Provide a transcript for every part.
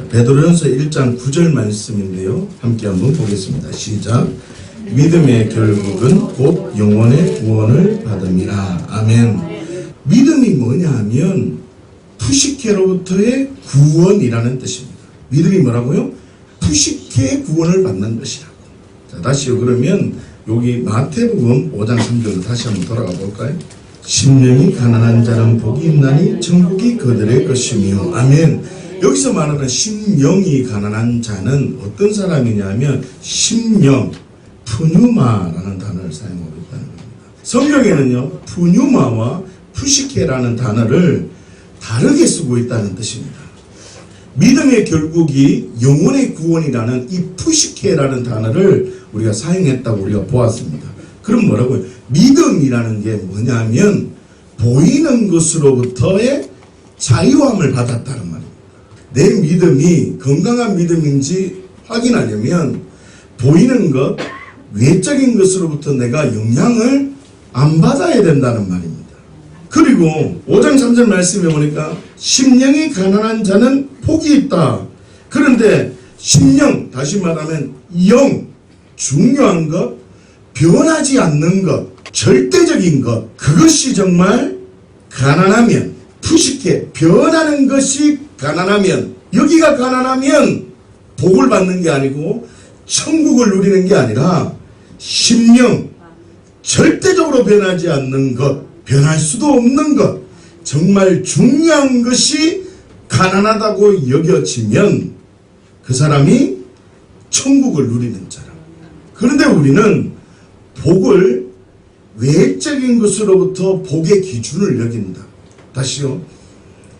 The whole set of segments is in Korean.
베드로전서 1장 9절 말씀인데요. 함께 한번 보겠습니다. 시작. 믿음의 결국은 곧 영혼의 구원을 받음이라. 아멘. 믿음이 뭐냐 하면 푸시케로부터의 구원이라는 뜻입니다. 믿음이 뭐라고요? 푸시케의 구원을 받는 것이라고. 자, 다시요. 그러면 여기 마태복음 5장 3절로 다시 한번 돌아가 볼까요? 심령이 가난한 자는 복이 있나니 천국이 그들의 것이며. 아멘. 여기서 말하는 심령이 가난한 자는 어떤 사람이냐면 심령, 푸뉴마라는 단어를 사용하고 있다는 겁니다. 성경에는요, 푸뉴마와 푸시케라는 단어를 다르게 쓰고 있다는 뜻입니다. 믿음의 결국이 영혼의 구원이라는 이 푸시케라는 단어를 우리가 사용했다고 우리가 보았습니다. 그럼 뭐라고요? 믿음이라는 게 뭐냐면 보이는 것으로부터의 자유함을 받았다는 말입니다. 내 믿음이 건강한 믿음인지 확인하려면 보이는 것, 외적인 것으로부터 내가 영향을 안 받아야 된다는 말입니다. 그리고 5장 3절 말씀에 보니까 심령이 가난한 자는 복이 있다. 그런데 심령, 다시 말하면 영, 중요한 것, 변하지 않는 것, 절대적인 것, 그것이 정말 가난하면, 푸시케, 변하는 것이 가난하면, 여기가 가난하면 복을 받는 게 아니고 천국을 누리는 게 아니라 심령, 절대적으로 변하지 않는 것, 변할 수도 없는 것, 정말 중요한 것이 가난하다고 여겨지면 그 사람이 천국을 누리는 자라. 그런데 우리는 복을 외적인 것으로부터 복의 기준을 여긴다. 다시요.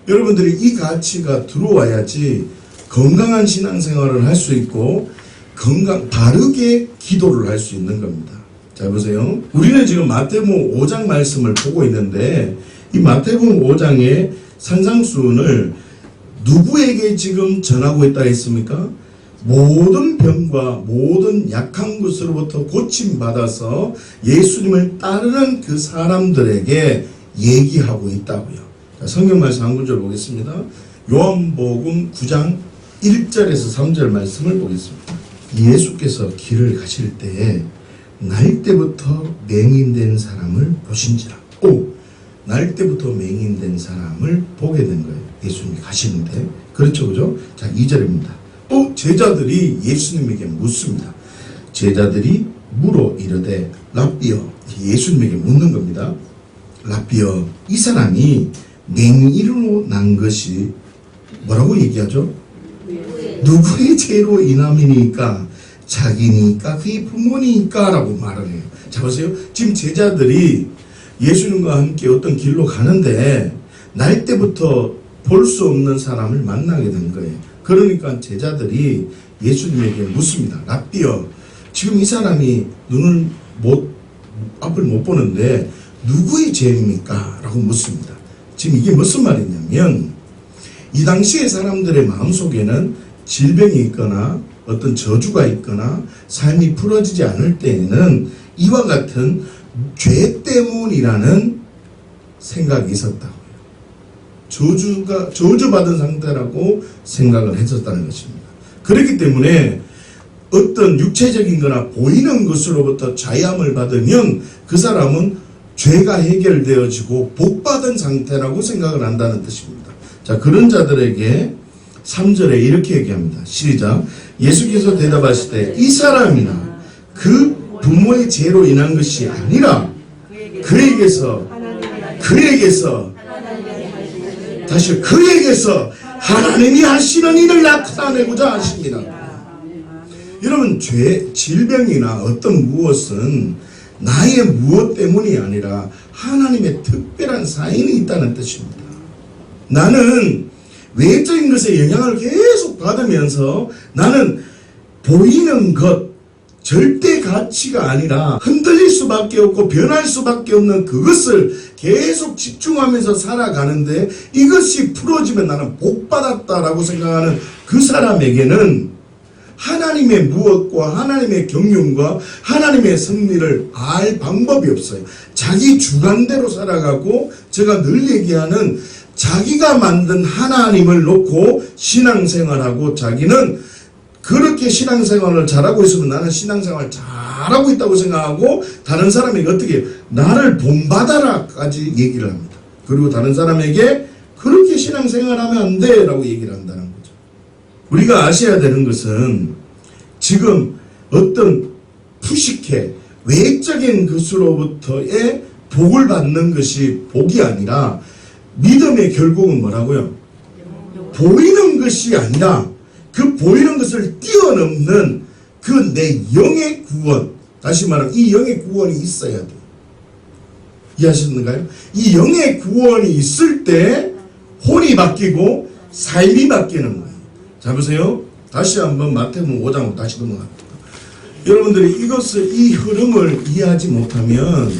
여러분들이 이 가치가 들어와야지 건강한 신앙생활을 할 수 있고 바르게 기도를 할 수 있는 겁니다. 자, 보세요. 우리는 지금 마태복음 5장 말씀을 보고 있는데 이 마태복음 5장의 산상수훈을 누구에게 지금 전하고 있다 했습니까? 모든 병과 모든 약한 것으로부터 고침받아서 예수님을 따르는 그 사람들에게 얘기하고 있다고요. 자, 성경 말씀 한 구절 보겠습니다. 요한복음 9장 1절에서 3절 말씀을 보겠습니다. 예수께서 길을 가실 때에 날 때부터 맹인된 사람을 보신지라. 날 때부터 맹인된 사람을 보게 된 거예요. 예수님이 가시는데. 그렇죠, 그죠? 자, 2절입니다. 제자들이 예수님에게 묻습니다. 제자들이 물어 이르되 랍비여, 예수님에게 묻는 겁니다. 랍비여, 이 사람이 맹인으로 난 것이 뭐라고 얘기하죠? 누구의 죄로 인함이니까? 자기니까? 그의 부모니까? 라고 말을 해요. 자, 보세요. 지금 제자들이 예수님과 함께 어떤 길로 가는데 날 때부터 볼 수 없는 사람을 만나게 된 거예요. 그러니까 제자들이 예수님에게 묻습니다. 랍비여, 지금 이 사람이 앞을 못 보는데 누구의 죄입니까? 라고 묻습니다. 지금 이게 무슨 말이냐면 이 당시의 사람들의 마음속에는 질병이 있거나 어떤 저주가 있거나 삶이 풀어지지 않을 때에는 이와 같은 죄 때문이라는 생각이 있었다고요. 저주받은 상태라고 생각을 했었다는 것입니다. 그렇기 때문에 어떤 육체적인 거나 보이는 것으로부터 자유함을 받으면 그 사람은 죄가 해결되어지고 복받은 상태라고 생각을 한다는 뜻입니다. 자, 그런 자들에게 3절에 이렇게 얘기합니다. 시작. 예수께서 대답하시되 이 사람이나 그 부모의 죄로 인한 것이 아니라 그에게서 하나님이 하시는 일을 나타내고자 하십니다. 여러분, 질병이나 어떤 무엇은 나의 무엇 때문이 아니라 하나님의 특별한 사인이 있다는 뜻입니다. 나는 외적인 것에 영향을 계속 받으면서 나는 보이는 것, 절대 가치가 아니라 흔들릴 수밖에 없고 변할 수밖에 없는 그것을 계속 집중하면서 살아가는데 이것이 풀어지면 나는 복받았다라고 생각하는 그 사람에게는 하나님의 무엇과 하나님의 경륜과 하나님의 섭리를 알 방법이 없어요. 자기 주관대로 살아가고 제가 늘 얘기하는 자기가 만든 하나님을 놓고 신앙생활하고 자기는 그렇게 신앙생활을 잘하고 있으면 나는 신앙생활 잘하고 있다고 생각하고 다른 사람에게 어떻게 나를 본받아라까지 얘기를 합니다. 그리고 다른 사람에게 그렇게 신앙생활하면 안 돼 라고 얘기를 한다는 거죠. 우리가 아셔야 되는 것은 지금 어떤 푸시케 외적인 것으로부터의 복을 받는 것이 복이 아니라 믿음의 결국은 뭐라고요? 보이는 것이 아니라 그 보이는 것을 뛰어넘는 그 내 영의 구원, 다시 말하면 이 영의 구원이 있어야 돼요. 이해하셨는가요? 이 영의 구원이 있을 때 혼이 바뀌고 삶이 바뀌는 거예요. 자 보세요. 다시 한번 마태복음 5장으로 다시 넘어갑니다. 여러분들이 이 흐름을 이해하지 못하면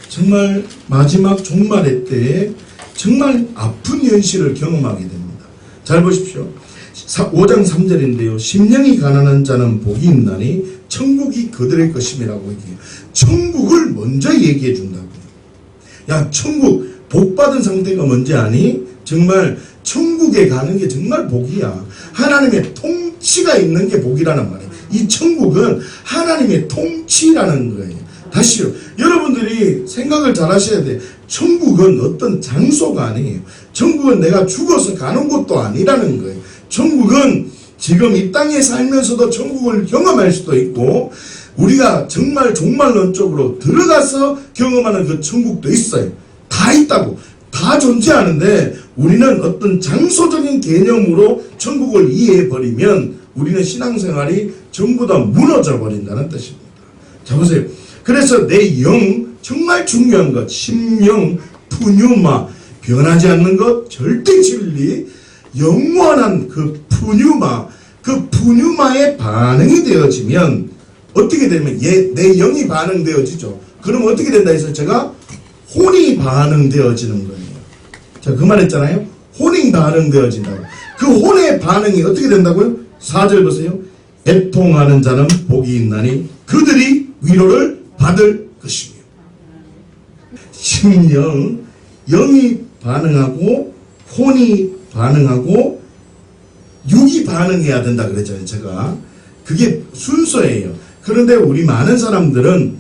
정말 마지막 종말의 때에 정말 아픈 현실을 경험하게 됩니다. 잘 보십시오. 5장 3절인데요. 심령이 가난한 자는 복이 있나니 천국이 그들의 것임이라고 얘기해요. 천국을 먼저 얘기해 준다고요. 야, 천국 복 받은 상태가 뭔지 아니? 정말 천국에 가는 게 정말 복이야. 하나님의 통치가 있는 게 복이라는 말이에요. 이 천국은 하나님의 통치라는 거예요. 다시요. 여러분들이 생각을 잘 하셔야 돼요. 천국은 어떤 장소가 아니에요. 천국은 내가 죽어서 가는 곳도 아니라는 거예요. 천국은 지금 이 땅에 살면서도 천국을 경험할 수도 있고 우리가 정말 종말론적으로 들어가서 경험하는 그 천국도 있어요. 다 있다고. 다 존재하는데 우리는 어떤 장소적인 개념으로 천국을 이해해버리면 우리는 신앙생활이 전부 다 무너져 버린다는 뜻입니다. 자 보세요. 그래서 내 영, 정말 중요한 것, 심령, 푸뉴마, 변하지 않는 것, 절대 진리, 영원한 그 푸뉴마의 반응이 되어지면 어떻게 되면 내 영이 반응되어지죠. 그럼 어떻게 된다 해서 제가 혼이 반응되어지는 거예요. 자, 그 말 했잖아요. 혼이 반응되어진다고. 그 혼의 반응이 어떻게 된다고요? 4절 보세요. 애통하는 자는 복이 있나니 그들이 위로를 받을 것이며. 심령, 영이 반응하고 혼이 반응하고 육이 반응해야 된다 그랬잖아요. 제가 그게 순서예요. 그런데 우리 많은 사람들은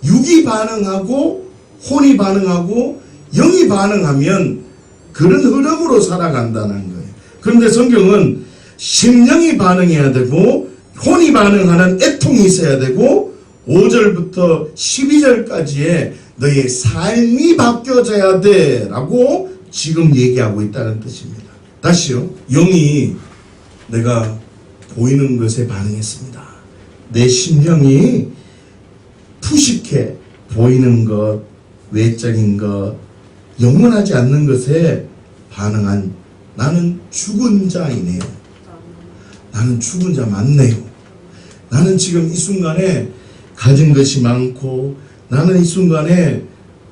육이 반응하고 혼이 반응하고 영이 반응하면 그런 흐름으로 살아간다는 거예요. 그런데 성경은 심령이 반응해야 되고 혼이 반응하는 애통이 있어야 되고 5절부터 12절까지의 너의 삶이 바뀌어져야 돼 라고 지금 얘기하고 있다는 뜻입니다. 다시요. 영이 내가 보이는 것에 반응했습니다. 내 심령이 푸식해 보이는 것, 외적인 것, 영원하지 않는 것에 반응한 나는 죽은 자이네요. 나는 죽은 자 맞네요. 나는 지금 이 순간에 가진 것이 많고 나는 이 순간에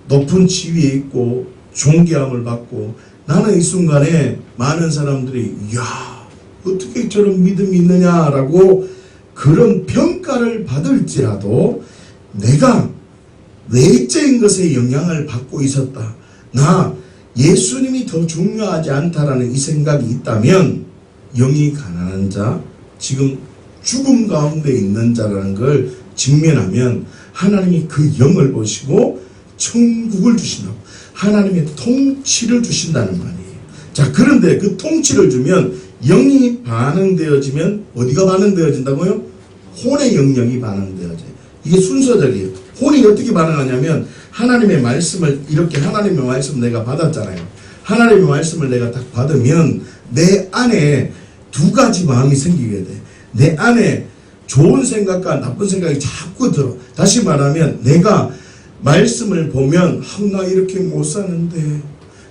높은 지위에 있고 존귀함을 받고 나는 이 순간에 많은 사람들이 야 어떻게 저런 믿음이 있느냐라고 그런 평가를 받을지라도 내가 외적인 것에 영향을 받고 있었다. 나 예수님이 더 중요하지 않다라는 이 생각이 있다면 영이 가난한 자, 지금 죽음 가운데 있는 자라는 걸 직면하면 하나님이 그 영을 보시고 천국을 주신다고. 하나님의 통치를 주신다는 말이에요. 자, 그런데 그 통치를 주면 영이 반응되어지면 어디가 반응되어진다고요? 혼의 영역이 반응되어져요. 이게 순서적이에요. 혼이 어떻게 반응하냐면 하나님의 말씀을 이렇게 하나님의 말씀 내가 받았잖아요. 하나님의 말씀을 내가 딱 받으면 내 안에 두 가지 마음이 생기게 돼. 내 안에 좋은 생각과 나쁜 생각이 자꾸 들어. 다시 말하면 내가 말씀을 보면 나 이렇게 못 사는데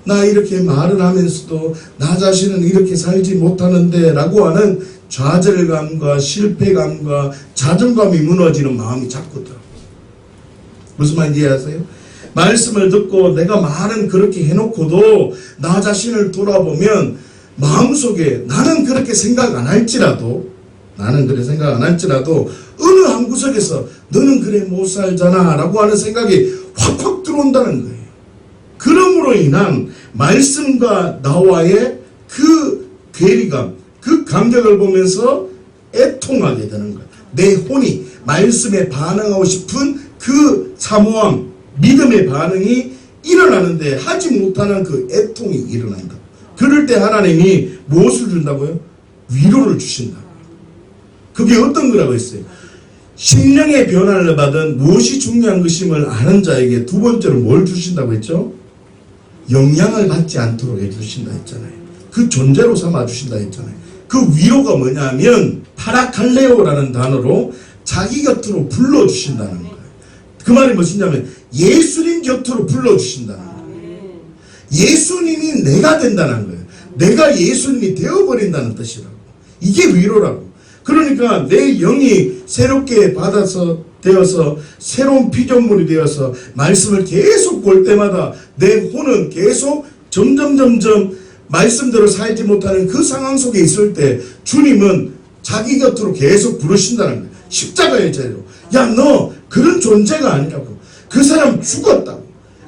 나 이렇게 말을 하면서도 나 자신은 이렇게 살지 못하는데 라고 하는 좌절감과 실패감과 자존감이 무너지는 마음이 자꾸 들어. 무슨 말인지 이해하세요? 말씀을 듣고 내가 말은 그렇게 해놓고도 나 자신을 돌아보면 마음속에 나는 그렇게 생각 안 할지라도 어느 한 구석에서 너는 그래 못 살잖아 라고 하는 생각이 확확 들어온다는 거예요. 그러므로 인한 말씀과 나와의 그 괴리감, 그 간격을 보면서 애통하게 되는 거예요. 내 혼이 말씀에 반응하고 싶은 그 사모함, 믿음의 반응이 일어나는데 하지 못하는 그 애통이 일어난다. 그럴 때 하나님이 무엇을 준다고요? 위로를 주신다. 그게 어떤 거라고 했어요? 심령의 변화를 받은 무엇이 중요한 것임을 아는 자에게 두 번째로 뭘 주신다고 했죠? 영향을 받지 않도록 해주신다 했잖아요. 그 존재로 삼아주신다 했잖아요. 그 위로가 뭐냐면 파라칼레오라는 단어로 자기 곁으로 불러주신다는 거예요. 그 말이 무엇이냐면 예수님 곁으로 불러주신다는 거예요. 예수님이 내가 된다는 거예요. 내가 예수님이 되어버린다는 뜻이라고. 이게 위로라고. 그러니까 내 영이 새롭게 되어서 새로운 피조물이 되어서 말씀을 계속 볼 때마다 내 혼은 계속 점점 말씀대로 살지 못하는 그 상황 속에 있을 때 주님은 자기 곁으로 계속 부르신다는 거예요. 십자가의 자리로. 야, 너 그런 존재가 아니라고. 그 사람 죽었다고.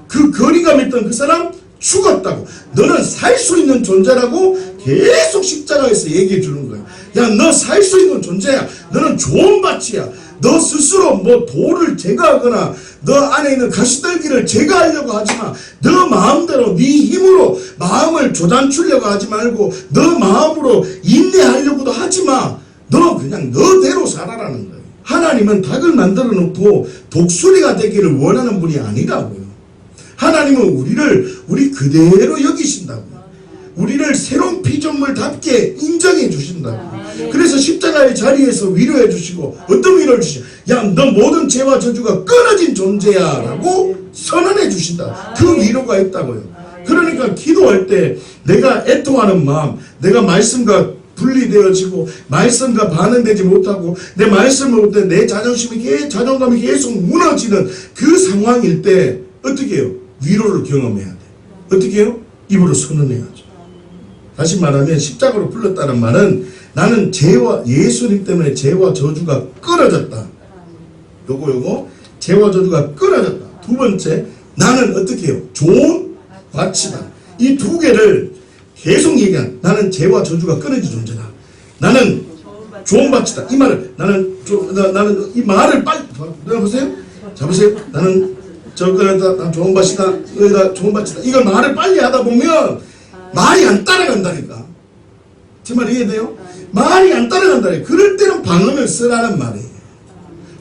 그 거리감 있던 그 사람 죽었다고. 너는 살 수 있는 존재라고 계속 십자가에서 얘기해 주는 거야. 야, 너 살 수 있는 존재야. 너는 좋은 밭이야. 너 스스로 뭐 돌을 제거하거나 너 안에 있는 가시떨기를 제거하려고 하지 마. 너 마음대로 네 힘으로 마음을 조단추려고 하지 말고 너 마음으로 인내하려고도 하지 마. 너 그냥 너대로 살아라는 거예요. 하나님은 닭을 만들어 놓고 독수리가 되기를 원하는 분이 아니라고요. 하나님은 우리 그대로 여기신다고요. 우리를 새로운 피조물답게 인정해 주신다고. 그래서 십자가의 자리에서 위로해 주시고 어떤 위로를 주시죠? 야, 너 모든 죄와 저주가 끊어진 존재야 라고 선언해 주신다. 그 위로가 있다고요. 그러니까 기도할 때 내가 애통하는 마음, 내가 말씀과 분리되어지고 말씀과 반응되지 못하고 내 말씀을 볼 때 내 자존감이 계속 무너지는 그 상황일 때 어떻게 해요? 위로를 경험해야 돼. 어떻게 해요? 입으로 선언해야죠. 다시 말하면 십자가로 불렀다는 말은 나는 예수님 때문에 죄와 저주가 끊어졌다. 요거 죄와 저주가 끊어졌다. 두 번째, 나는 어떻게 해요? 좋은 밭이다. 이 두 개를 계속 얘기한 나는 죄와 저주가 끊어진 존재다. 나는 좋은 밭이다. 이 말을 나는 이 말을 빨리 보세요. 잡으세요. 나는 난 좋은 밭이다. 여기가 좋은 밭이다. 이걸 말을 빨리 하다 보면 말이 안 따라간다니까. 제 말 이해돼요? 말이 안 따라간다니까. 그럴 때는 방언을 쓰라는 말이에요.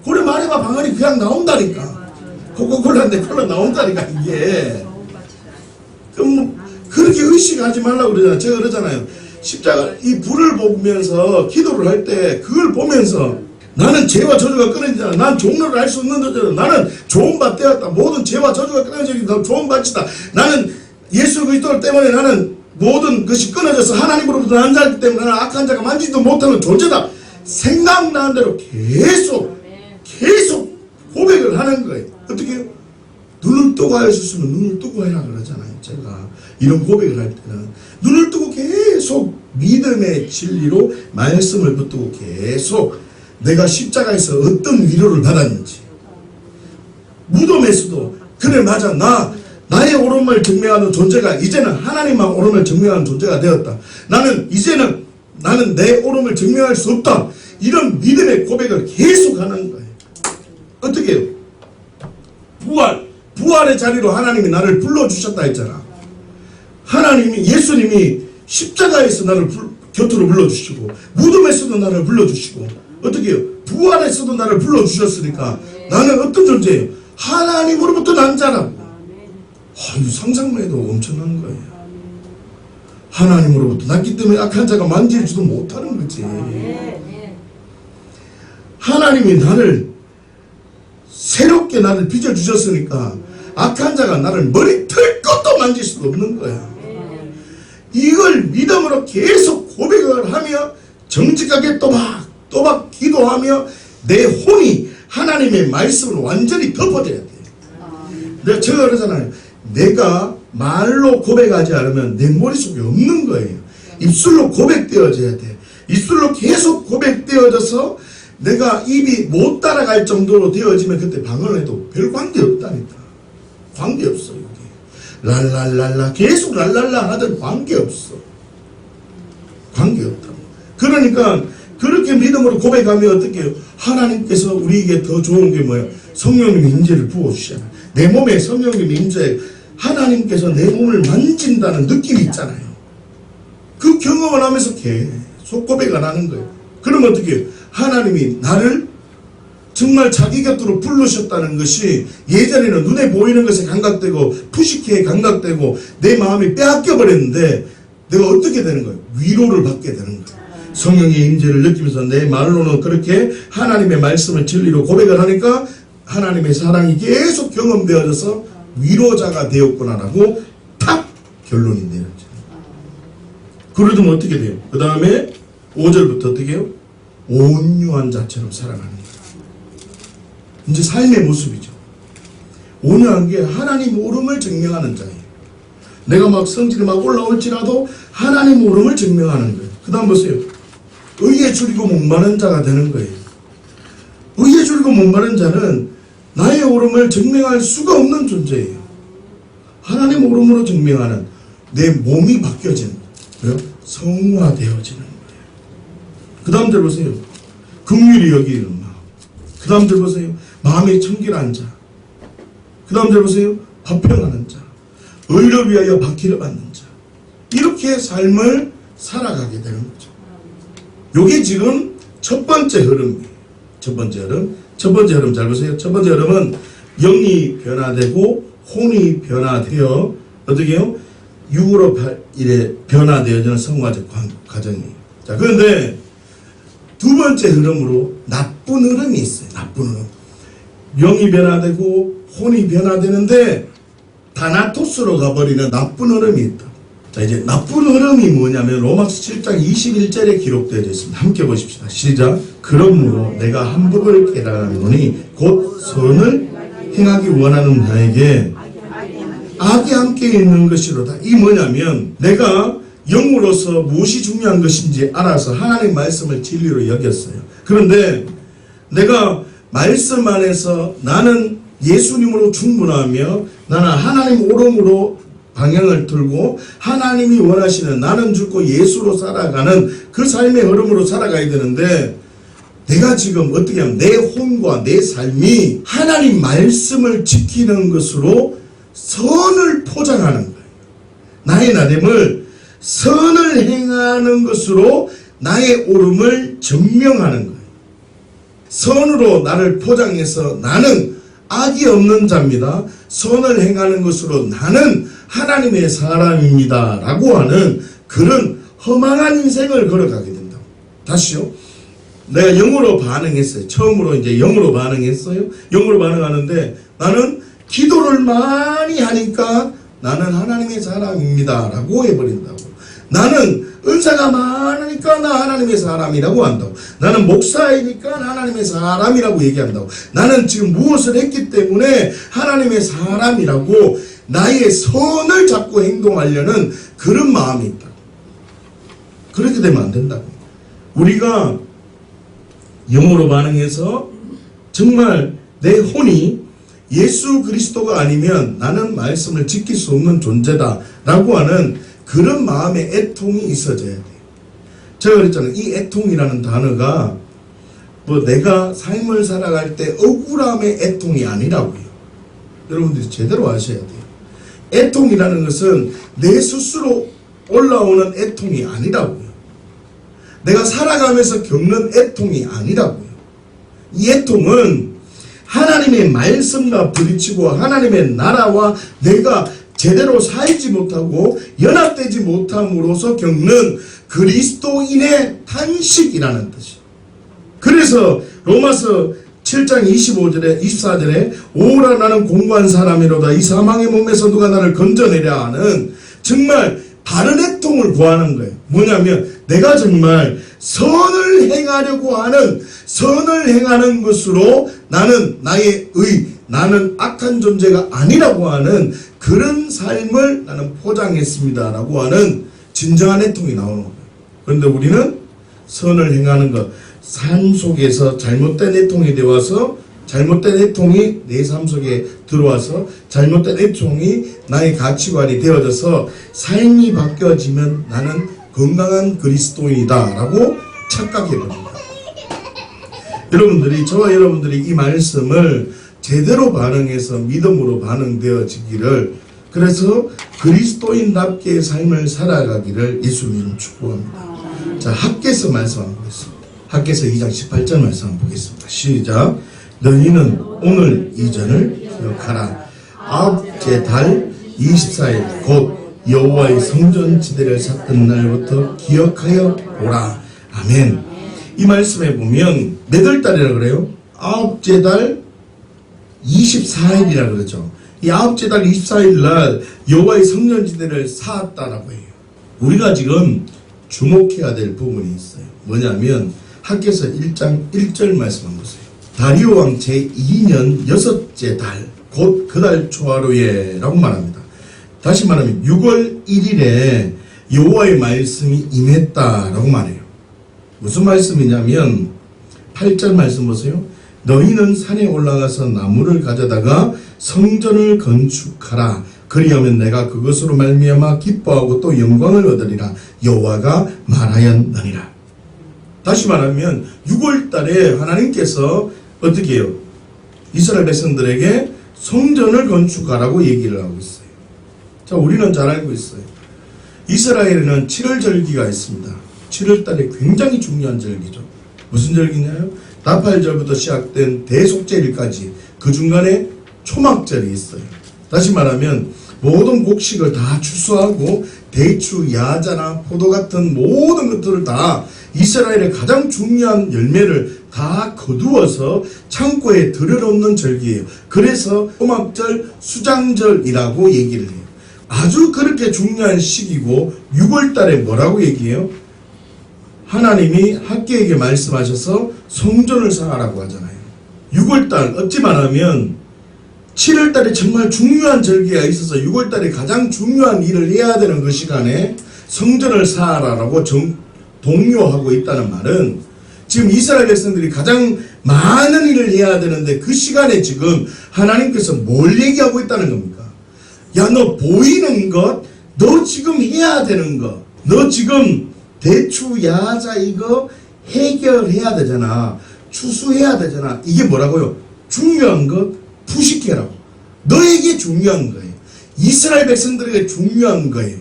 그래 말해봐 방언이 그냥 나온다니까. 코카콜라인데 콜라 나온다니까 이게. 그럼 그렇게 의식하지 말라고 그러잖아요. 제가 그러잖아요. 십자가 이 불을 보면서 기도를 할 때 그걸 보면서 나는 죄와 저주가 끊어지잖아. 난 종로를 할 수 없는 존재다. 나는 좋은 밭 되었다. 모든 죄와 저주가 끊어지기 좋은 밭이다. 나는 예수 그리스도 때문에 나는 모든 것이 끊어져서 하나님으로부터 난 자이기 때문에 나는 악한 자가 만지지도 못하는 존재다. 생각나는 대로 계속 고백을 하는 거예요. 어떻게 해요? 눈을 뜨고 하였으면 눈을 뜨고 해라 그러잖아요. 제가 이런 고백을 할 때는 눈을 뜨고 계속 믿음의 진리로 말씀을 붙들고 계속 내가 십자가에서 어떤 위로를 받았는지 무덤에서도 그래 맞아 나의 옳음을 증명하는 존재가 이제는 하나님만 옳음을 증명하는 존재가 되었다. 나는 내 옳음을 증명할 수 없다. 이런 믿음의 고백을 계속 하는 거예요. 어떻게 해요? 부활의 자리로 하나님이 나를 불러주셨다 했잖아. 예수님이 십자가에서 나를 곁으로 불러주시고 무덤에서도 나를 불러주시고 어떻게 해요? 부활에서도 나를 불러주셨으니까 나는 어떤 존재예요? 하나님으로부터 난 자라고. 이 상상만 해도 엄청난 거예요. 하나님으로부터 났기 때문에 악한 자가 만지지도 못하는 거지. 하나님이 새롭게 나를 빚어주셨으니까 악한 자가 나를 머리털 것도 만질 수도 없는 거야. 이걸 믿음으로 계속 고백을 하며 정직하게 또박 기도하며 내 혼이 하나님의 말씀을 완전히 덮어줘야 돼. 제가 그러잖아요. 내가 말로 고백하지 않으면 내 머릿속에 없는 거예요. 입술로 고백되어져야 돼. 입술로 계속 고백되어져서 내가 입이 못 따라갈 정도로 되어지면 그때 방언을 해도 별 관계 없다니까. 관계 없어 여기. 랄랄랄라 계속 랄랄라 하든 관계없어. 관계없다. 그러니까 그렇게 믿음으로 고백하면 어떻게 해요? 하나님께서 우리에게 더 좋은 게 뭐예요? 성령님의 임재를 부어주시잖아요. 내 몸에 성령님의 임재, 하나님께서 내 몸을 만진다는 느낌이 있잖아요. 그 경험을 하면서 계속 고백을 하는 거예요. 그러면 어떻게 해요? 하나님이 나를 정말 자기 곁으로 부르셨다는 것이 예전에는 눈에 보이는 것에 감각되고 푸시케에 감각되고 내 마음이 빼앗겨 버렸는데 내가 어떻게 되는 거예요? 위로를 받게 되는 거예요. 성령의 임재를 느끼면서 내 말로는 그렇게 하나님의 말씀을 진리로 고백을 하니까 하나님의 사랑이 계속 경험되어져서 위로자가 되었구나라고 탁 결론이 내려져요. 그러면 어떻게 돼요? 그 다음에 5절부터 어떻게 해요? 온유한 자처럼 살아가는 거예요. 이제 삶의 모습이죠. 온유한 게 하나님 오름을 증명하는 자예요. 내가 막 성질이 막 올라올지라도 하나님 오름을 증명하는 거예요. 그 다음 보세요. 의에 줄이고 목마른 자가 되는 거예요. 의에 줄이고 목마른 자는 나의 오름을 증명할 수가 없는 존재예요. 하나님 오름으로 증명하는 내 몸이 바뀌어지는 거예요. 성화되어지는 거예요. 그 다음 절 보세요. 긍휼히 여기는 마음. 그 다음 절 보세요. 마음이 청결한 자. 그 다음 절 보세요. 화평하는 자. 의를 위하여 박히를 받는 자. 이렇게 삶을 살아가게 되는 거죠. 요게 지금 첫 번째 흐름이에요. 첫 번째 흐름 잘 보세요. 첫 번째 흐름은 영이 변화되고 혼이 변화되어 어떻게 해요? 육으로 이래 변화되어지는 성화적 과정이에요. 자, 그런데 두 번째 흐름으로 나쁜 흐름이 있어요. 나쁜 흐름. 영이 변화되고 혼이 변화되는데 다나토스로 가버리는 나쁜 흐름이 있다. 자, 이제 나쁜 흐름이 뭐냐면 로마서 7장 21절에 기록되어 있습니다. 함께 보십시다. 시작. 그러므로 내가 한 법을 깨달았노니 곧 선을 행하기 원하는 나에게 악이 함께 있는 것이로다. 이 뭐냐면 내가 영으로서 무엇이 중요한 것인지 알아서 하나님의 말씀을 진리로 여겼어요. 그런데 내가 말씀 안에서 나는 예수님으로 충분하며 나는 하나님 오름으로 방향을 틀고 하나님이 원하시는 나는 죽고 예수로 살아가는 그 삶의 흐름으로 살아가야 되는데 내가 지금 어떻게 하면 내 혼과 내 삶이 하나님 말씀을 지키는 것으로 선을 포장하는 거예요. 나의 나됨을 선을 행하는 것으로 나의 오름을 증명하는 거예요. 선으로 나를 포장해서 나는 악이 없는 자입니다. 선을 행하는 것으로 나는 하나님의 사람입니다. 라고 하는 그런 허망한 인생을 걸어가게 된다. 다시요. 내가 영으로 반응했어요. 처음으로 이제 영으로 반응했어요. 영으로 반응하는데 나는 기도를 많이 하니까 나는 하나님의 사람입니다. 라고 해버린다고. 나는 은사가 많으니까 나 하나님의 사람이라고 한다고. 나는 목사이니까 하나님의 사람이라고 얘기한다고. 나는 지금 무엇을 했기 때문에 하나님의 사람이라고 나의 선을 잡고 행동하려는 그런 마음이 있다. 그렇게 되면 안 된다고. 우리가 영으로 반응해서 정말 내 혼이 예수 그리스도가 아니면 나는 말씀을 지킬 수 없는 존재다 라고 하는 그런 마음의 애통이 있어져야 돼요. 제가 그랬잖아요. 이 애통이라는 단어가 뭐 내가 삶을 살아갈 때 억울함의 애통이 아니라고요. 여러분들이 제대로 아셔야 돼요. 애통이라는 것은 내 스스로 올라오는 애통이 아니라고요. 내가 살아가면서 겪는 애통이 아니라고요. 이 애통은 하나님의 말씀과 부딪히고 하나님의 나라와 내가 제대로 살지 못하고 연합되지 못함으로써 겪는 그리스도인의 탄식이라는 뜻이에요. 그래서 로마서 7장 25절에 24절에 오라 나는 공고한 사람이로다 이 사망의 몸에서 누가 나를 건져내려 하는 정말 바른 애통을 구하는 거예요. 뭐냐면 내가 정말 선을 행하려고 하는 선을 행하는 것으로 나는 나의 나는 악한 존재가 아니라고 하는 그런 삶을 나는 포장했습니다 라고 하는 진정한 애통이 나오는 거예요. 그런데 우리는 선을 행하는 것 삶 속에서 잘못된 애통이 되어서 잘못된 애통이 내 삶 속에 들어와서 잘못된 애통이 나의 가치관이 되어져서 삶이 바뀌어지면 나는 건강한 그리스도인이다 라고 착각해버립니다. 여러분들이, 저와 여러분들이 이 말씀을 제대로 반응해서 믿음으로 반응되어지기를, 그래서 그리스도인답게 삶을 살아가기를 예수님 축복합니다. 자, 학개서 말씀 한번 보겠습니다. 학개서 2장 18절 말씀 한번 보겠습니다. 시작. 너희는 오늘 이전을 기억하라. 아홉째 달 24일 곧 여호와의 성전 지대를 샀던 날부터 기억하여 보라. 아멘. 이 말씀에 보면 몇 월 달이라 그래요? 아홉째 달 24일이라 그러죠. 이 아홉째 달 24일 날 여호와의 성전 지대를 샀다라고 해요. 우리가 지금 주목해야 될 부분이 있어요. 뭐냐면 학개서 1장 1절 말씀 한번 보세요. 다리오 왕 제2년 6째 달 곧 그 달 초하루에 라고 말합니다. 다시 말하면 6월 1일에 여호와의 말씀이 임했다라고 말해요. 무슨 말씀이냐면 8절 말씀 보세요. 너희는 산에 올라가서 나무를 가져다가 성전을 건축하라. 그리하면 내가 그것으로 말미암아 기뻐하고 또 영광을 얻으리라. 여호와가 말하였느니라. 다시 말하면 6월 달에 하나님께서 어떻게 해요? 이스라엘 백성들에게 성전을 건축하라고 얘기를 하고 있어요. 자, 우리는 잘 알고 있어요. 이스라엘에는 7월 절기가 있습니다. 7월 달에 굉장히 중요한 절기죠. 무슨 절기냐요? 나팔절부터 시작된 대속절일까지 그 중간에 초막절이 있어요. 다시 말하면 모든 곡식을 다 추수하고 대추, 야자나 포도 같은 모든 것들을 다 이스라엘의 가장 중요한 열매를 다 거두어서 창고에 들여놓는 절기예요. 그래서 초막절, 수장절이라고 얘기를 해요. 아주 그렇게 중요한 시기고 6월 달에 뭐라고 얘기해요? 하나님이 학개에게 말씀하셔서 성전을 쌓으라고 하잖아요. 6월 달 어찌 말하면 7월 달에 정말 중요한 절기가 있어서 6월 달에 가장 중요한 일을 해야 되는 그 시간에 성전을 쌓아라라고 독려하고 있다는 말은 지금 이스라엘 백성들이 가장 많은 일을 해야 되는데 그 시간에 지금 하나님께서 뭘 얘기하고 있다는 겁니까? 야, 너 보이는 것, 너 지금 해야 되는 것, 너 지금 대추, 야자 이거 해결해야 되잖아. 추수해야 되잖아. 이게 뭐라고요? 중요한 것 푸시케라고. 너에게 중요한 거예요. 이스라엘 백성들에게 중요한 거예요.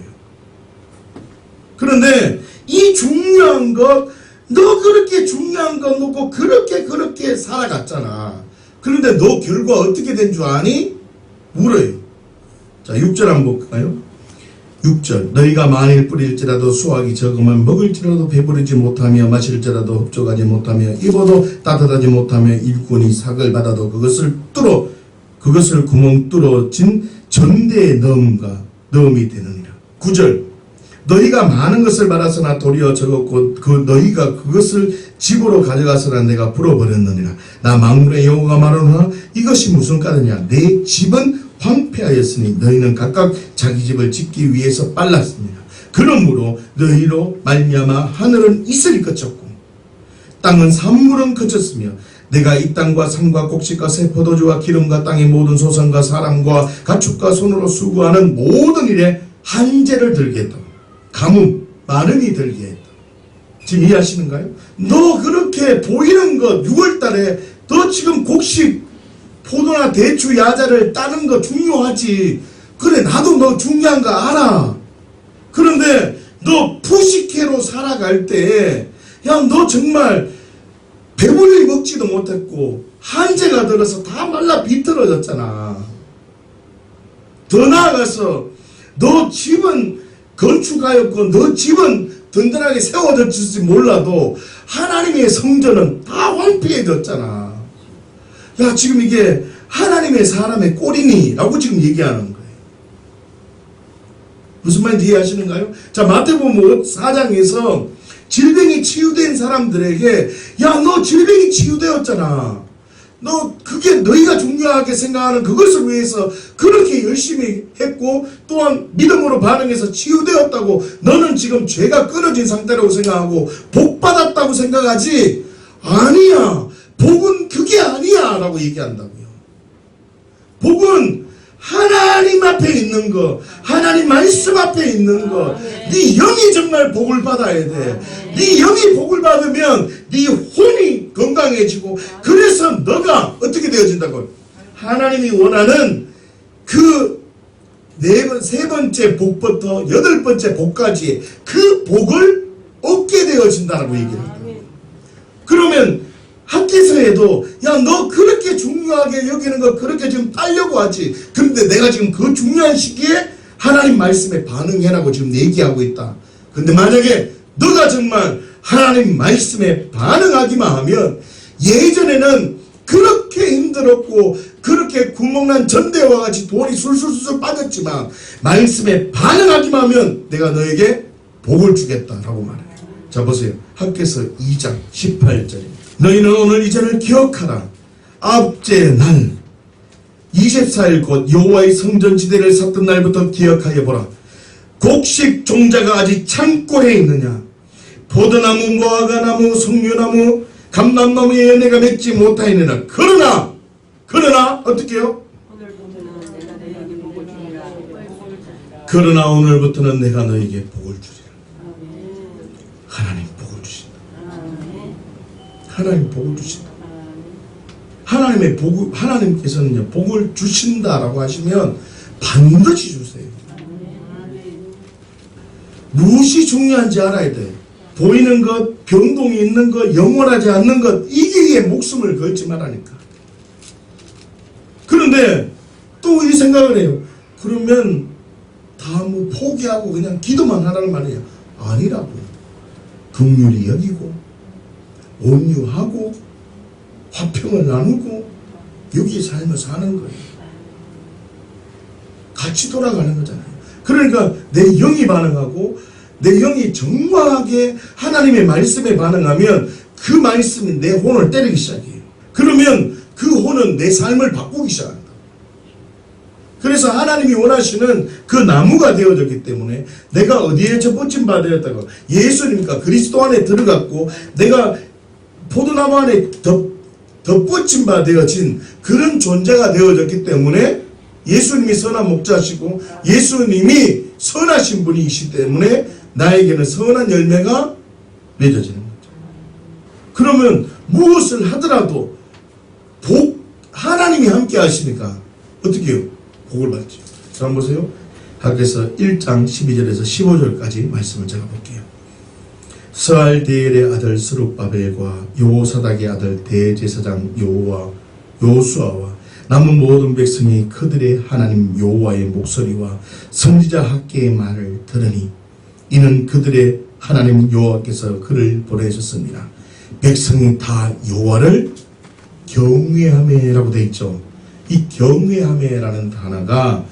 그런데 이 중요한 것, 너 그렇게 중요한 것 놓고 그렇게 살아갔잖아. 그런데 너 결과 어떻게 된 줄 아니? 물어요. 자, 6절 한번 볼까요? 6절. 너희가 만일 뿌릴지라도 수확이 적으면 먹을지라도 배부르지 못하며 마실지라도 흡족하지 못하며 입어도 따뜻하지 못하며 일꾼이 삭을 받아도 그것을 구멍 뚫어진 전대에 넣음이 되느니라. 9절. 너희가 많은 것을 받았으나 도리어 적었고 너희가 그것을 집으로 가져가서나 내가 불어버렸느니라. 나 만군의 여호와가 말하노라. 이것이 무슨 까느냐? 내 집은 황폐하였으니 너희는 각각 자기 집을 짓기 위해서 빨랐습니다. 그러므로 너희로 말미암아 하늘은 이슬이 그쳤고 땅은 산물은 그쳤으며 내가 이 땅과 산과 곡식과 새 포도주와 기름과 땅의 모든 소산과 사람과 가축과 손으로 수고하는 모든 일에 한재를 들게 했다. 가뭄, 마름이 들게 했다. 지금 이해하시는가요? 너 그렇게 보이는 것 6월달에 너 지금 곡식 포도나 대추, 야자를 따는 거 중요하지. 그래, 나도 너 중요한 거 알아. 그런데 너 푸시케로 살아갈 때, 야, 너 정말 배불리 먹지도 못했고 한재가 들어서 다 말라 비틀어졌잖아. 더 나아가서 너 집은 건축하였고 너 집은 든든하게 세워졌을지 몰라도 하나님의 성전은 다 황폐해졌잖아. 야, 지금 이게 하나님의 사람의 꼴이니? 라고 지금 얘기하는 거예요. 무슨 말인지 이해하시는가요? 자, 마태복음 4장에서 질병이 치유된 사람들에게 야, 너 질병이 치유되었잖아. 너 그게 너희가 중요하게 생각하는 그것을 위해서 그렇게 열심히 했고 또한 믿음으로 반응해서 치유되었다고 너는 지금 죄가 끊어진 상태라고 생각하고 복 받았다고 생각하지? 아니야. 복은 그게 아니야 라고 얘기한다고요. 복은 하나님 앞에 있는 거, 하나님 말씀 앞에 있는 거, 네 영이 정말 복을 받아야 돼. 네 영이 복을 받으면 네 혼이 건강해지고, 그래서 너가 어떻게 되어진다고? 하나님이 원하는 그 세 번째 복부터 8번째 복까지 그 복을 얻게 되어진다라고 얘기를 한다고요. 그러면 학기서에도 야, 너 그렇게 중요하게 여기는 거 그렇게 지금 따려고 하지. 근데 내가 지금 그 중요한 시기에 하나님 말씀에 반응해라고 지금 얘기하고 있다. 근데 만약에 너가 정말 하나님 말씀에 반응하기만 하면, 예전에는 그렇게 힘들었고 그렇게 구멍난 전대와 같이 돈이 술술술 빠졌지만 말씀에 반응하기만 하면 내가 너에게 복을 주겠다라고 말해요. 자, 보세요. 학기서 2장 18절입니다. 너희는 오늘 이전을 기억하라. 아홉째 날 24일 곧 여호와의 성전지대를 샀던 날부터 기억하여 보라. 곡식 종자가 아직 창고에 있느냐. 포도나무, 무화과나무, 석류나무, 감람나무의 연애가 맺지 못하였느냐. 그러나 어떻게요? 그러나 오늘부터는 내가 너에게 복을 주리라. 하나님 복을 주신다. 하나님 복을 주신다. 하나님의 복, 하나님께서는요, 복을 주신다라고 하시면 반드시 주세요. 무엇이 중요한지 알아야 돼. 보이는 것, 변동이 있는 것, 영원하지 않는 것, 이기에 목숨을 걸지 말라니까. 그런데 또 이 생각을 해요. 그러면 다 뭐 포기하고 그냥 기도만 하라는 말이에요. 아니라고. 긍휼히 여기고 온유하고 화평을 나누고 여기 삶을 사는 거예요. 같이 돌아가는 거잖아요. 그러니까 내 영이 반응하고 내 영이 정확하게 하나님의 말씀에 반응하면 그 말씀이 내 혼을 때리기 시작해요. 그러면 그 혼은 내 삶을 바꾸기 시작한다. 그래서 하나님이 원하시는 그 나무가 되어졌기 때문에 내가 어디에 접붙임 바 되었다고? 예수님과 그리스도 안에 들어갔고 내가 포도나무 안에 덧붙임 바 되어진 그런 존재가 되어졌기 때문에 예수님이 선한 목자시고 예수님이 선하신 분이시기 때문에 나에게는 선한 열매가 맺어지는 거죠. 그러면 무엇을 하더라도 하나님이 함께 하시니까 어떻게 해요? 복을 받죠. 자, 한번 보세요. 학에서 1장 12절에서 15절까지 말씀을 제가 볼게요. 스알디엘의 아들 스룹바벨과 여호사닥의 아들 대제사장 요수아와 남은 모든 백성이 그들의 하나님 여호와의 목소리와 선지자 학계의 말을 들으니 이는 그들의 하나님 여호와께서 그를 보내셨습니다. 백성이 다 여호와를 경외하매라고 되어 있죠. 이 경외하매라는 단어가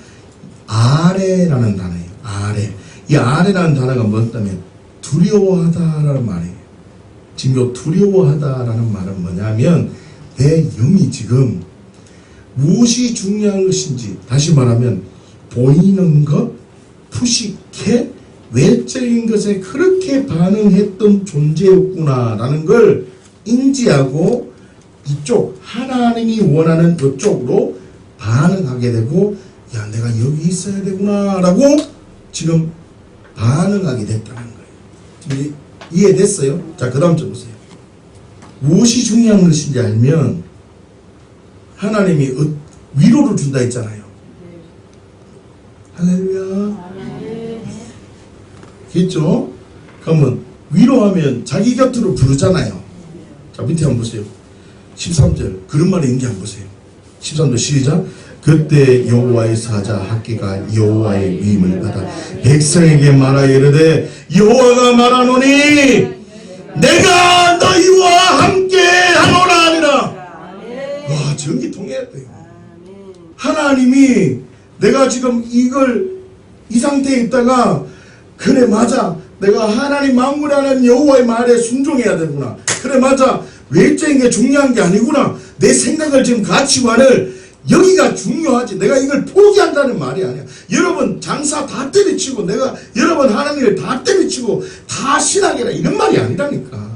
아래라는 단어예요. 아래. 이 아래라는 단어가 뭐냐면 두려워하다라는 말이에요. 지금 이 두려워하다라는 말은 뭐냐면 내 영이 지금 무엇이 중요한 것인지, 다시 말하면 보이는 것, 푸시케, 외적인 것에 그렇게 반응했던 존재였구나라는 걸 인지하고 이쪽 하나님이 원하는 이쪽으로 반응하게 되고, 야, 내가 여기 있어야 되구나라고 지금 반응하게 됐다는 거예요. 지금 이해됐어요? 자, 그 다음 좀 보세요. 무엇이 중요한 것인지 알면 하나님이 위로를 준다 했잖아요. 할렐루야. 그렇죠? 그러면 위로하면 자기 곁으로 부르잖아요. 자, 밑에 한번 보세요. 13절 그런 말이 있는지 한번 보세요. 13절 시작. 그때 여호와의 사자 학기가 여호와의 위임을 받아 백성에게 말하여 이르되 여호와가 말하노니 내가 너희와 함께 하노라 하니라. 와, 전기 통해야 돼요. 하나님이 내가 지금 이 상태에 있다가 그래 맞아, 내가 하나님 만군하는 여호와의 말에 순종해야 되구나. 그래 맞아, 외적인 게 중요한 게 아니구나. 내 생각을 지금 가치관을 여기가 중요하지. 내가 이걸 포기한다는 말이 아니야. 여러분 장사 다 때려치고 내가 여러분 하나님을 다 때려치고 다 신앙이라 이런 말이 아니라니까.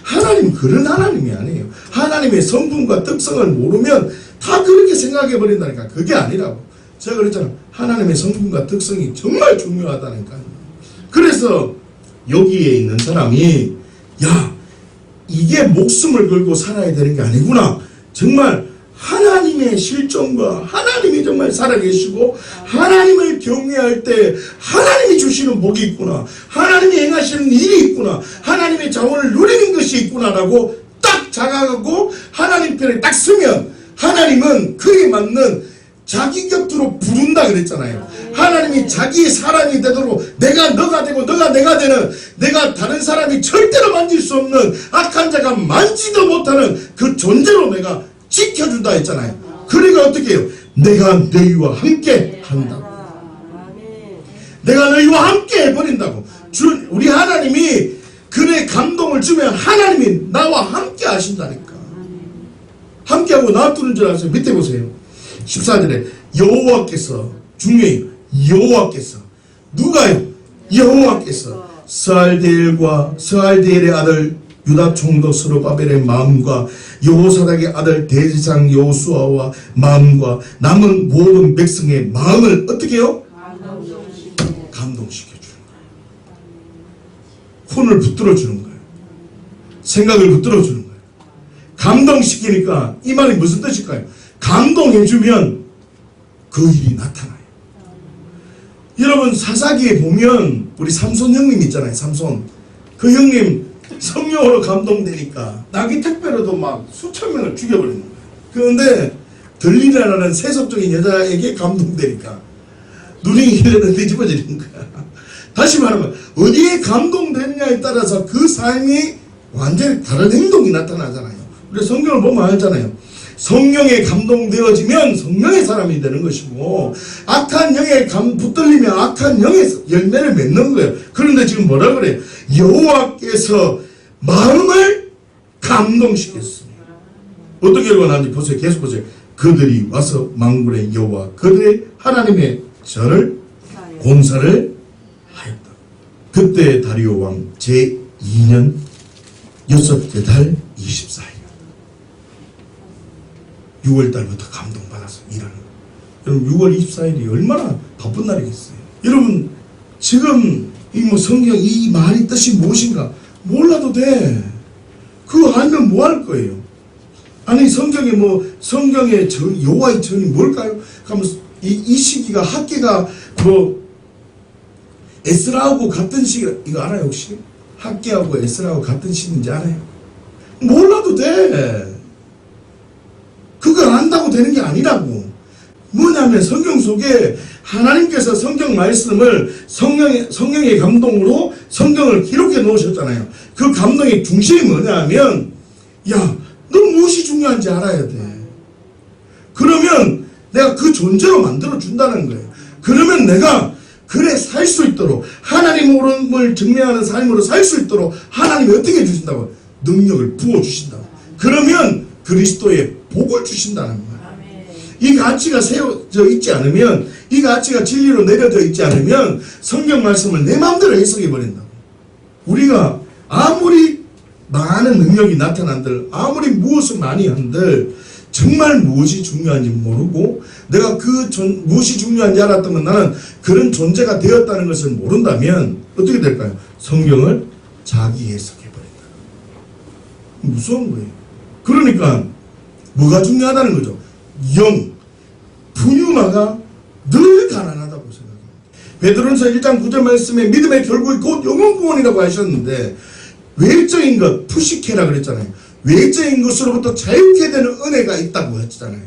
하나님 그런 하나님이 아니에요. 하나님의 성품과 특성을 모르면 다 그렇게 생각해 버린다니까. 그게 아니라고. 제가 그랬잖아. 하나님의 성품과 특성이 정말 중요하다니까. 그래서 여기에 있는 사람이 야, 이게 목숨을 걸고 살아야 되는 게 아니구나. 정말 하나님의 실존과 하나님이 정말 살아계시고 하나님을 경외할 때 하나님이 주시는 복이 있구나. 하나님이 행하시는 일이 있구나. 하나님의 자원을 누리는 것이 있구나라고 딱 자각하고 하나님 편에 딱 서면 하나님은 그에 맞는 자기 곁으로 부른다 그랬잖아요. 하나님이 자기의 사람이 되도록 내가 너가 되고 너가 내가 되는, 내가 다른 사람이 절대로 만질 수 없는 악한 자가 만지도 못하는 그 존재로 내가 지켜준다 했잖아요. 그러니까 어떻게 해요? 내가 너희와 함께 한다고. 내가 너희와 함께 해버린다고. 우리 하나님이 그래 감동을 주면 하나님이 나와 함께 하신다니까. 함께하고 놔두는 줄 아세요? 밑에 보세요. 14절에 여호와께서, 중요해요. 여호와께서. 누가요? 여호와께서 스알디엘의 아들 유다 총독 스룹바벨의 마음과 여호사닥의 아들 대제사장 여호수아와 마음과 남은 모든 백성의 마음을 어떻게 해요? 감동시켜주는 거예요. 혼을 붙들어주는 거예요. 생각을 붙들어주는 거예요. 감동시키니까 이 말이 무슨 뜻일까요? 감동해주면 그 일이 나타나요. 여러분 사사기에 보면 우리 삼손 형님 있잖아요. 삼손. 그 형님 성령으로 감동되니까 나귀 택배로도 막 수천 명을 죽여버리는 거예요. 그런데 들리라라는 세속적인 여자에게 감동되니까 눈이 이래는 뒤집어지는 거야. 다시 말하면 어디에 감동되느냐에 따라서 그 삶이 완전히 다른 행동이 나타나잖아요. 우리 성경을 보면 알잖아요. 성령에 감동되어지면 성령의 사람이 되는 것이고 악한 영에 붙들리면 악한 영의 열매를 맺는 거예요. 그런데 지금 뭐라 그래요? 여호와께서 마음을 감동시켰습니다. 어떻게 일어나는지 보세요. 계속 보세요. 그들이 와서 만군의 여호와 그들의 하나님의 절을 공사를 하였다. 그때 다리오 왕 제2년 6째 달 24일 6월달부터 감동받아서 일하는 거예요. 여러분 6월 24일이 얼마나 바쁜 날이겠어요. 여러분 지금 이 뭐 성경 이 말이 뜻이 무엇인가 몰라도 돼. 그거 알면 뭐 할 거예요? 아니 성경에 뭐 성경의 여호와의 전이 뭘까요? 그러면 이 시기가 학계가 뭐 에스라하고 같은 시기 이거 알아요 혹시? 학계하고 에스라하고 같은 시기인지 알아요? 몰라도 돼. 그걸 안다고 되는 게 아니라고. 뭐냐면 성경 속에 하나님께서 성경 말씀을 성령의 감동으로 성경을 기록해 놓으셨잖아요. 그 감동의 중심이 뭐냐 하면 야, 너 무엇이 중요한지 알아야 돼. 그러면 내가 그 존재로 만들어 준다는 거예요. 그러면 내가 그래 살 수 있도록 하나님을 증명하는 삶으로 살 수 있도록 하나님이 어떻게 해주신다고? 능력을 부어주신다고. 그러면 그리스도의 복을 주신다는 거예요. 이 가치가 세워져 있지 않으면, 이 가치가 진리로 내려져 있지 않으면 성경 말씀을 내 마음대로 해석해 버린다고. 우리가 아무리 많은 능력이 나타난들, 아무리 무엇을 많이 한들 정말 무엇이 중요한지 모르고 내가 무엇이 중요한지 알았다면 나는 그런 존재가 되었다는 것을 모른다면 어떻게 될까요? 성경을 자기 해석해 버린다. 무서운 거예요. 그러니까 뭐가 중요하다는 거죠? 영, 분유마가 늘 가난하다고 생각합니다. 베드로전서 1장 9절 말씀에 믿음의 결국이 곧 영혼구원이라고 하셨는데 외적인 것, 푸시케라 그랬잖아요. 외적인 것으로부터 자유케 되는 은혜가 있다고 했잖아요.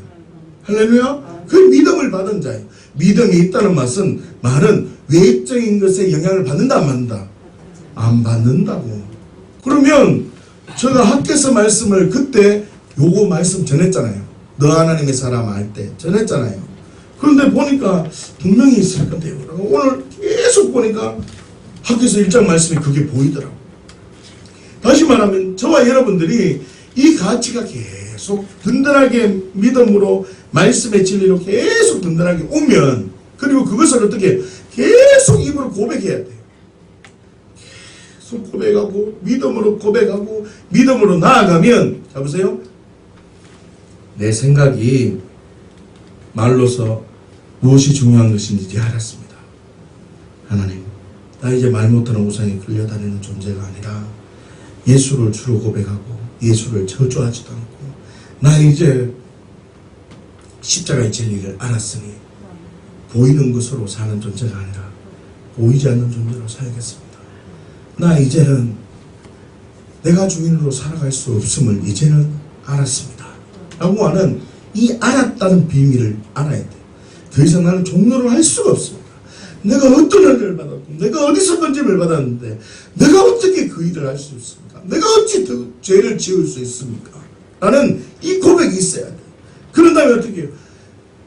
할렐루야? 그 믿음을 받은 자예요. 믿음이 있다는 말은 외적인 것에 영향을 받는다 안 받는다? 안 받는다고. 그러면 제가 학교에서 말씀을 그때 요거 말씀 전했잖아요. 너 하나님의 사람 알 때 전했잖아요. 그런데 보니까 분명히 있을 건데요. 오늘 계속 보니까 학교에서 1장 말씀이 그게 보이더라고. 다시 말하면 저와 여러분들이 이 가치가 계속 든든하게 믿음으로 말씀의 진리로 계속 든든하게 오면, 그리고 그것을 어떻게 계속 입으로 고백해야 돼요. 고백하고 믿음으로 고백하고 믿음으로 나아가면 자 보세요. 내 생각이 말로서 무엇이 중요한 것인지 이제 알았습니다. 하나님, 나 이제 말 못하는 우상에 끌려다니는 존재가 아니라 예수를 주로 고백하고 예수를 저주하지도 않고 나 이제 십자가의 진리를 알았으니 보이는 것으로 사는 존재가 아니라 보이지 않는 존재로 살겠습니다. 나 이제는 내가 주인으로 살아갈 수 없음을 이제는 알았습니다. 라고 하는 이 알았다는 비밀을 알아야 돼요. 더 이상 나는 종로를 할 수가 없습니다. 내가 어떤 은혜를 받았고 내가 어디서 건짐을 받았는데 내가 어떻게 그 일을 할 수 있습니까? 내가 어찌 더 죄를 지을 수 있습니까? 라는 이 고백이 있어야 돼요. 그런 다음에 어떻게 해요?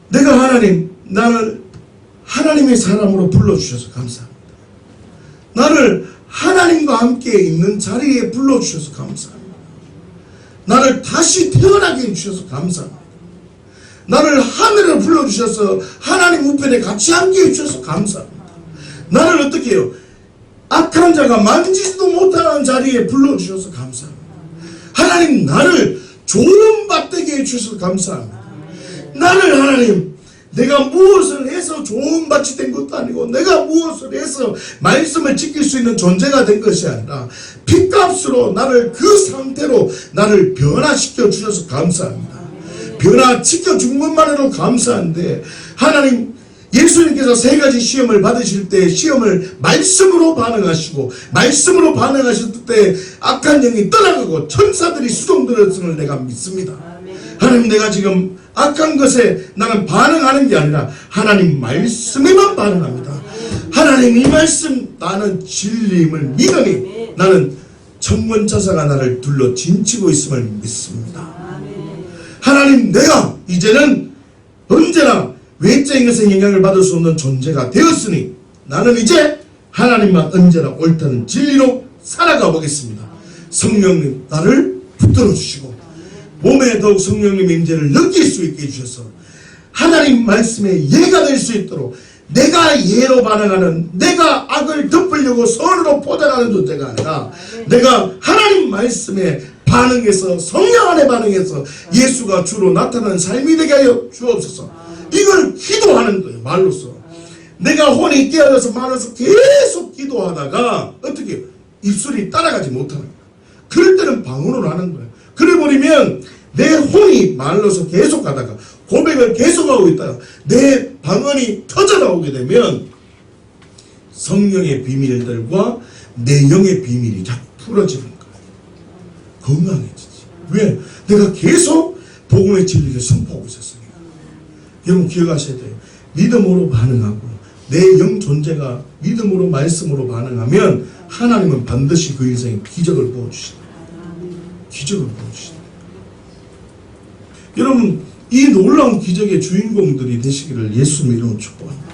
내가 하나님, 나를 하나님의 사람으로 불러주셔서 감사합니다. 나를 하나님과 함께 있는 자리에 불러주셔서 감사합니다. 나를 다시 태어나게 해주셔서 감사합니다. 나를 하늘에 불러주셔서 하나님 우편에 같이 함께 해주셔서 감사합니다. 나를 어떻게 해요? 악한 자가 만지지도 못하는 자리에 불러주셔서 감사합니다. 하나님, 나를 좋은 밭되게 해주셔서 감사합니다. 나를 하나님, 내가 무엇을 해서 좋은 밭이 된 것도 아니고 내가 무엇을 해서 말씀을 지킬 수 있는 존재가 된 것이 아니라 핏값으로 나를 그 상태로 나를 변화시켜 주셔서 감사합니다. 변화시켜 준 것만으로 감사한데 하나님, 예수님께서 세 가지 시험을 받으실 때 시험을 말씀으로 반응하시고 말씀으로 반응하실 때 악한 영이 떠나가고 천사들이 수종들었음을 내가 믿습니다. 하나님, 내가 지금 악한 것에 나는 반응하는 게 아니라 하나님 말씀에만 반응합니다. 하나님, 이 말씀 나는 진리임을 믿으니 나는 천문천사가 나를 둘러 진치고 있음을 믿습니다. 하나님, 내가 이제는 언제나 외적인 것에 영향을 받을 수 없는 존재가 되었으니 나는 이제 하나님만 언제나 옳다는 진리로 살아가 보겠습니다. 성령님, 나를 붙들어 주시고 몸에 더욱 성령님의 임재를 느낄 수 있게 해주셔서 하나님 말씀에 예가 될 수 있도록 내가 예로 반응하는, 내가 악을 덮으려고 선으로 포장하는 존재가 아니라 내가 하나님 말씀에 반응해서 성령 안에 반응해서 예수가 주로 나타나는 삶이 되게 하여 주옵소서. 이걸 기도하는 거예요. 말로서. 내가 혼이 깨어져서 말로서 계속 기도하다가 어떻게 해요? 입술이 따라가지 못하는 거예요. 그럴 때는 방언으로 하는 거예요. 그래버리면 내 혼이 말로서 계속 가다가 고백을 계속하고 있다가 내 방언이 터져나오게 되면 성령의 비밀들과 내 영의 비밀이 자꾸 풀어지는 거예요. 건강해지지. 왜? 내가 계속 복음의 진리를 선포하고 있었으니까. 여러분 기억하셔야 돼요. 믿음으로 반응하고 내 영 존재가 믿음으로 말씀으로 반응하면 하나님은 반드시 그 인생에 기적을 부어주신다. 기적을 부어주신다. 여러분, 이 놀라운 기적의 주인공들이 되시기를 예수님 이름으로 축복합니다.